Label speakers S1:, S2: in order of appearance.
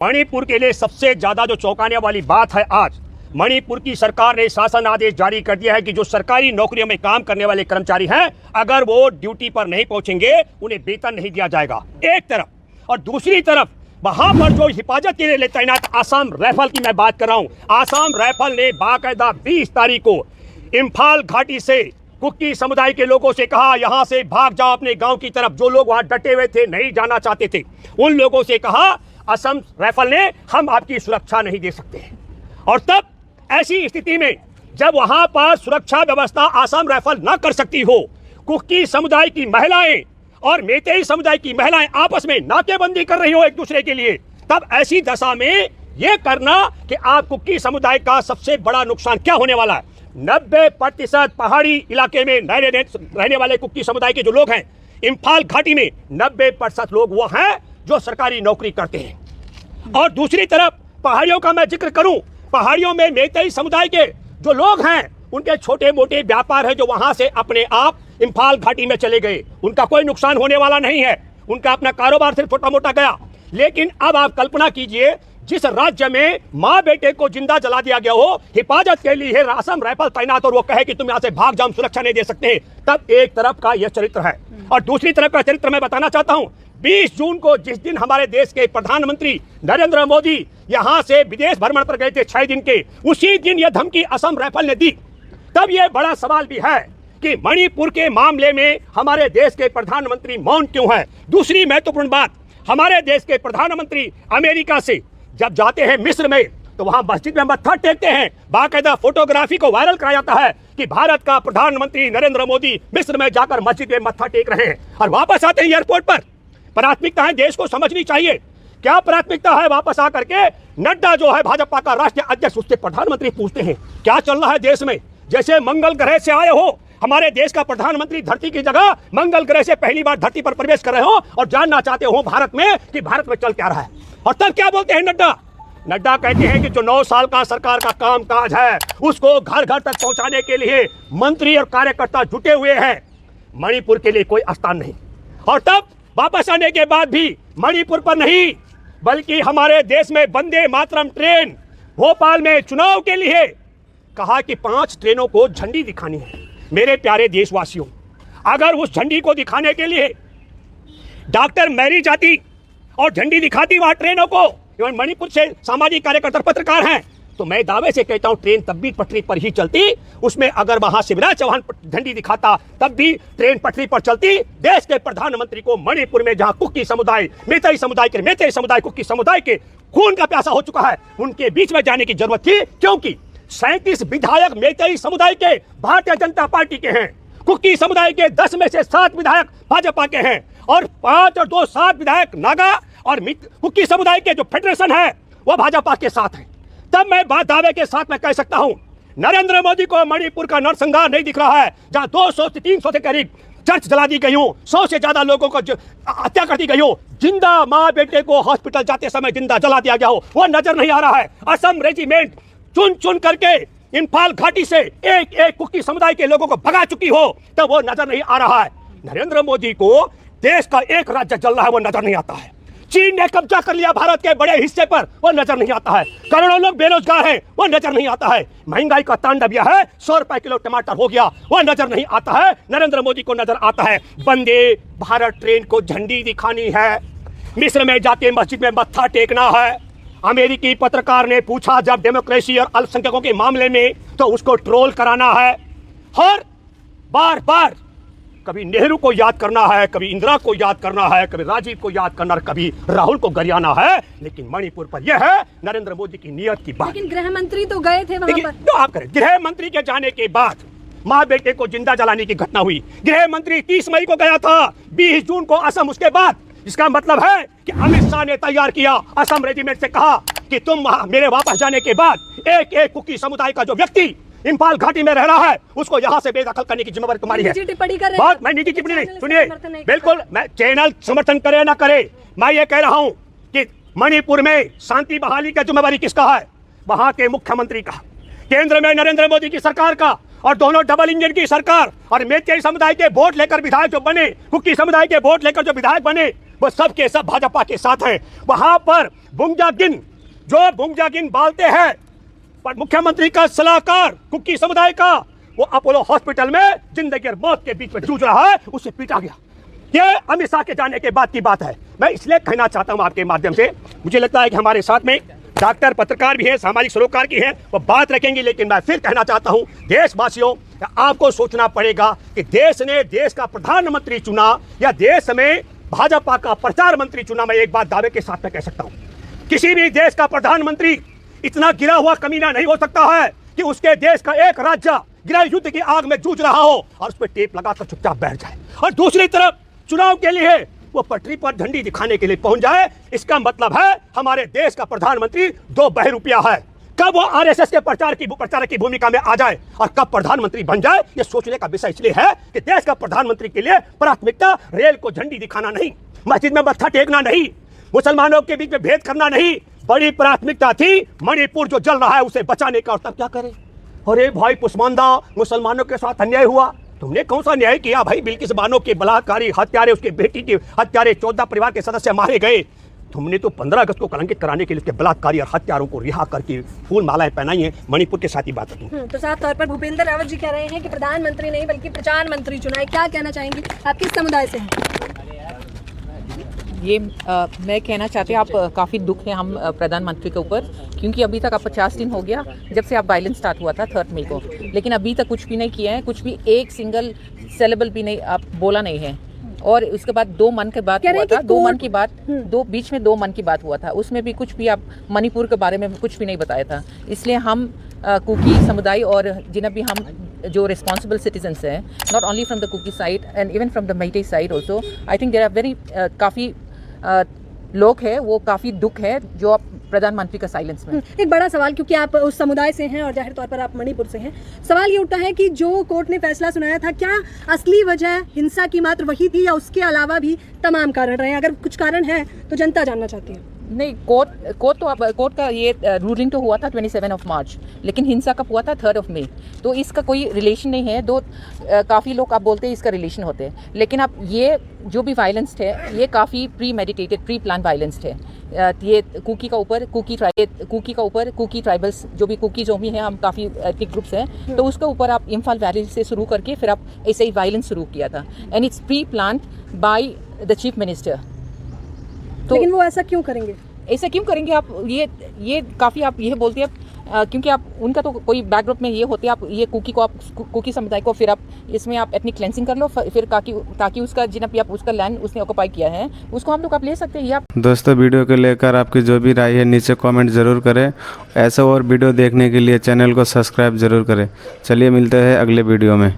S1: मणिपुर के लिए सबसे ज्यादा जो चौंकाने वाली बात है, आज मणिपुर की सरकार ने शासन आदेश जारी कर दिया है कि जो सरकारी नौकरियों में काम करने वाले कर्मचारी हैं, अगर वो ड्यूटी पर नहीं पहुंचेंगे उन्हें वेतन नहीं दिया जाएगा, एक तरफ। और दूसरी तरफ वहां पर जो हिफाजत के लिए तैनात आसाम राइफल की मैं बात कर रहा हूं, आसाम राइफल ने बाकायदा 20 तारीख को इम्फाल घाटी से कुकी समुदाय के लोगों से कहा, यहां से भाग जाओ अपने गांव की तरफ। जो लोग वहां डटे हुए थे, नहीं जाना चाहते थे, उन लोगों से कहा असम राइफल ने, हम आपकी सुरक्षा नहीं दे सकते। और तब ऐसी स्थिति में जब वहां पर सुरक्षा व्यवस्था आसाम राइफल ना कर सकती हो, कुकी समुदाय की महिलाएं और मेतेई समुदाय की महिलाएं आपस में नाकेबंदी कर रही हो एक दूसरे के लिए, तब ऐसी दशा में यह करना कि आप कुकी समुदाय का सबसे बड़ा नुकसान क्या होने वाला है। 90% पहाड़ी इलाके में रहने वाले कुकी समुदाय के जो लोग हैं, इम्फाल घाटी में 90% लोग वो हैं जो सरकारी नौकरी करते हैं। और दूसरी तरफ पहाड़ियों का मैं जिक्र करूं, पहाड़ियों में मेतेई समुदाय के जो लोग हैं, उनके छोटे मोटे व्यापार है जो वहां से अपने आप इम्फाल घाटी में चले गए, उनका कोई नुकसान होने वाला नहीं है, उनका अपना कारोबार सिर्फ छोटा मोटा गया। लेकिन अब आप कल्पना कीजिए, जिस राज्य में माँ बेटे को जिंदा जला दिया गया हो, हिफाजत के लिए असम राइफल तैनात, और वो कहे कि तुम यहाँ से भाग जाओ, सुरक्षा नहीं दे सकते, तब एक तरफ का यह चरित्र है। और दूसरी तरफ का चरित्र मैं बताना चाहता हूँ, 20 जून को जिस दिन हमारे देश के प्रधानमंत्री नरेंद्र मोदी यहां से विदेश भ्रमण पर गए थे 6 दिन के, उसी दिन यह धमकी असम राइफल ने दी। तब यह बड़ा सवाल भी है कि मणिपुर के मामले में हमारे देश के प्रधानमंत्री मौन क्यों है। दूसरी महत्वपूर्ण बात, हमारे देश के प्रधानमंत्री अमेरिका से जब जाते हैं मिस्र में, तो वहां मस्जिद में मत्था टेकते हैं, बाकायदा फोटोग्राफी को वायरल कराया जाता है कि भारत का प्रधानमंत्री नरेंद्र मोदी मिस्र में जाकर मस्जिद में मत्था टेक रहे हैं, और वापस आते हैं एयरपोर्ट पर। प्राथमिकताएं देश को समझनी चाहिए। क्या प्राथमिकता है? वापस आकर के नड्डा जो है भाजपा का राष्ट्रीय अध्यक्ष, उससे प्रधानमंत्री पूछते हैं क्या चल रहा है देश में, जैसे मंगल ग्रह से आए हो। हमारे देश का प्रधानमंत्री धरती की जगह मंगल ग्रह से पहली बार धरती पर प्रवेश कर रहे हो और जानना चाहते हो भारत में कि भारत में चल क्या रहा है। और तब क्या बोलते हैं नड्डा कहते हैं कि जो 9 साल का सरकार का काम काज है, उसको घर घर तक पहुंचाने के लिए मंत्री और कार्यकर्ता जुटे हुए हैं, मणिपुर के लिए कोई स्थान नहीं। और तब वापस आने के बाद भी मणिपुर पर नहीं, बल्कि हमारे देश में वंदे मातरम ट्रेन, भोपाल में चुनाव के लिए कहा कि 5 ट्रेनों को झंडी दिखानी है। मेरे प्यारे देशवासियों, अगर उस झंडी को दिखाने के लिए डॉक्टर मैरी जाती और झंडी दिखाती वहां ट्रेनों को, एवं मणिपुर से सामाजिक कार्यकर्ता पत्रकार हैं, तो मैं दावे से कहता हूं ट्रेन तब भी पटरी पर ही चलती। उसमें अगर वहां शिवराज चौहान झंडी दिखाता तब भी ट्रेन पटरी पर चलती। देश के प्रधानमंत्री को मणिपुर में जहां कुकी समुदाय, मेतेई समुदाय कुकी समुदाय के खून का प्यासा हो चुका है, उनके बीच में जाने की जरूरत थी, क्योंकि 37 विधायक मेतेई समुदाय के भारतीय जनता पार्टी के हैं, कुकी समुदाय के 10 में से 7 विधायक भाजपा के हैं, और 5 और 2 7 विधायक नागा और कुकी समुदाय के जो फेडरेशन है वो भाजपा के साथ है। तब मैं बात दावे के साथ मैं कह सकता हूं, नरेंद्र मोदी को मणिपुर का नरसंहार नहीं दिख रहा है, जहां 200 से 300 के करीब चर्च जला दी गई हो, 100 से ज्यादा लोगों को हत्या कर दी गई हो, जिंदा माँ बेटे को हॉस्पिटल जाते समय जिंदा जला दिया गया हो, वो नजर नहीं आ रहा है। असम रेजिमेंट चुन चुन करके इम्फाल घाटी से एक एक कुकी समुदाय के लोगों को भगा चुकी हो, तब वो नजर नहीं आ रहा है। नरेंद्र मोदी को देश का एक राज्य जल रहा है, वो नजर नहीं आता है। चीन ने कब्जा कर लिया भारत के बड़े हिस्से पर, वो नजर नहीं आता है। करोड़ों लोग बेरोजगार हैं, वो नजर नहीं आता है। महंगाई का तांडव यह है, 100 रुपए किलो टमाटर हो गया, वो नजर नहीं आता है। नरेंद्र मोदी को नजर आता है वंदे भारत ट्रेन को झंडी दिखानी है, मिस्र में जाके मस्जिद में मत्था टेकना है। अमेरिकी पत्रकार ने पूछा जब डेमोक्रेसी और अल्पसंख्यकों के मामले में, तो उसको ट्रोल कराना है, और बार बार कभी नेहरू को याद करना है, कभी इंदिरा को याद करना है, कभी राजीव को याद करना है, कभी राहुल को गरियाना है। लेकिन मणिपुर पर यह है नरेंद्र मोदी की नियत की बात।
S2: लेकिन गृह मंत्री तो गए थे वहां पर।
S1: तो आप करें, गृह मंत्री के जाने के बाद माँ बेटे को जिंदा जलाने की घटना हुई। गृह मंत्री 30 मई को गया था, 20 जून को असम उसके बाद। इसका मतलब है कि अमित शाह ने तैयार किया, असम रेजिमेंट से कहा कि तुम मेरे वापस जाने के बाद एक एक कुकी समुदाय का जो व्यक्ति इम्फाल घाटी में रह रहा है, उसको यहाँ से बेदखल करने की जिम्मेदारी तुम्हारी है।
S2: टिप्पणी कर रहे हैं।
S1: बहुत मैं निजी टिप्पणी नहीं, सुनिए, बिल्कुल मैं चैनल समर्थन करे ना करे, मैं ये कह रहा हूँ कि मणिपुर में शांति बहाली का जिम्मेदारी किसका है? वहां के मुख्यमंत्री का, केंद्र में नरेंद्र मोदी की सरकार का, और दोनों डबल इंजन की सरकार। और मेतेई समुदाय के वोट लेकर विधायक जो बने, कुकी समुदाय के वोट लेकर जो विधायक बने, वो सब के सब भाजपा के साथ हैं। वहां पर बुंगजागिन बालते हैं, पर मुख्यमंत्री का सलाहकार कुकी समुदाय का, वो अपोलो हॉस्पिटल में जिंदगी और मौत के बीच में जूझ रहा है, उसे पीटा गया। ये अमित शाह के जाने के बाद की बात है। मैं इसलिए कहना चाहता हूं आपके माध्यम से, मुझे लगता है कि हमारे साथ में डॉक्टर, पत्रकार भी है, सामाजिक सरोकार की है, वो बात रखेंगे। लेकिन मैं फिर कहना चाहता हूं, देशवासियों, आपको सोचना पड़ेगा कि देश ने देश का प्रधानमंत्री चुना या देश में भाजपा का प्रचार मंत्री चुना। मैं एक बात दावे के साथ में कह सकता हूं, किसी भी देश का प्रधानमंत्री इतना गिरा हुआ कमीना नहीं हो सकता है कि उसके देश का एक राज्य गृह युद्ध की आग में जूझ रहा हो और उस पर टेप लगाकर चुपचाप बैठ जाए, और दूसरी तरफ चुनाव के लिए वो पटरी पर झंडी दिखाने के लिए पहुंच जाए। इसका मतलब है हमारे देश का प्रधानमंत्री दो बहरूपिया है। कब वो आरएसएस के प्रचारक की भूमिका में आ जाए और कब प्रधानमंत्री बन जाए, ये सोचने का विषय इसलिए है कि देश का प्रधानमंत्री के लिए प्राथमिकता रेल को झंडी दिखाना नहीं, मस्जिद में मत्था टेकना नहीं, मुसलमानों के बीच में भेद करना नहीं। बड़ी प्राथमिकता थी मणिपुर जो जल रहा है उसे बचाने का। और तब क्या करे, अरे भाई पुष्मांदा, मुसलमानों के साथ अन्याय हुआ, तुमने कौन सा न्याय किया भाई? बिल्किस बानो के बलात्कारी हत्यारे, उसकी बेटी के हत्यारे, 14 परिवार के सदस्य मारे गए। तुमने तो 15 अगस्त को कलंकित कराने के लिए उसके बलात्कारी और हत्यारों को रिहा करके फूल मालाएं पहनाई हैं। मणिपुर के साथ ही बात है।
S2: तो साफ तौर पर भूपेंद्र रावत जी कह रहे हैं कि प्रधानमंत्री नहीं बल्कि प्रचार मंत्री चुना है। क्या कहना चाहेंगे, आप किस समुदाय से हैं?
S3: ये मैं कहना चाहती हूँ, आप काफ़ी दुख है हम प्रधानमंत्री के ऊपर, क्योंकि अभी तक आप 50 दिन हो गया जब से आप वायलेंस स्टार्ट हुआ था 3 मई को, लेकिन अभी तक कुछ भी नहीं किया है, कुछ भी एक सिंगल सेलेबल भी नहीं आप बोला नहीं है। और उसके बाद 2 मन के बाद हुआ था, 2 मन की बात, बीच में 2 मन की बात हुआ था, उसमें भी कुछ भी आप मणिपुर के बारे में कुछ भी नहीं बताया था। इसलिए हम कुकी समुदाय और जिन्हें भी हम जो रिस्पॉन्सिबल सिटीजन्स हैं, not only from the Kuki side and even from the Meitei side also, I think there are very काफ़ी लोग हैं, वो काफ़ी दुख है जो आप प्रधानमंत्री का साइलेंस में।
S2: एक बड़ा सवाल, क्योंकि आप उस समुदाय से हैं और जाहिर तौर पर आप मणिपुर से हैं, सवाल ये उठता है कि जो कोर्ट ने फैसला सुनाया था, क्या असली वजह हिंसा की मात्र वही थी या उसके अलावा भी तमाम कारण रहे? अगर कुछ कारण है तो जनता जानना चाहती है।
S3: नहीं, कोर्ट का ये रूलिंग तो हुआ था 27 मार्च, लेकिन हिंसा कब हुआ था 3 मई। तो इसका कोई रिलेशन नहीं है। काफ़ी लोग आप बोलते हैं इसका रिलेशन होते हैं, लेकिन आप ये जो भी वायलेंस है ये काफ़ी pre meditated, pre plan violence है। ये कुकी का ऊपर कुकी ट्राइबल्स जो भी हैं, हम काफ़ी एथनिक ग्रुप्स हैं, तो उसके ऊपर आप इम्फाल वैली से शुरू करके फिर आप ऐसे ही वायलेंस शुरू किया था, and it's pre plan by the chief minister.
S2: तो लेकिन वो ऐसा क्यों करेंगे?
S3: ऐसा क्यों करेंगे आप? ये काफ़ी आप ये बोलते हैं क्योंकि आप उनका तो कोई बैकड्रॉप में ये होते हैं, आप ये कुकी समुदाय को फिर आप इसमें आप एथनिक क्लेंसिंग कर लो, फिर ताकि उसका जितना भी आप उसका लैंड उसने ऑक्यूपाई किया है उसको हम लोग आप ले सकते हैं। ये आप
S4: दोस्तों, वीडियो को लेकर आपकी जो भी राय है नीचे कमेंट ज़रूर करें। ऐसा और वीडियो देखने के लिए चैनल को सब्सक्राइब ज़रूर करें। चलिए मिलते हैं अगले वीडियो में।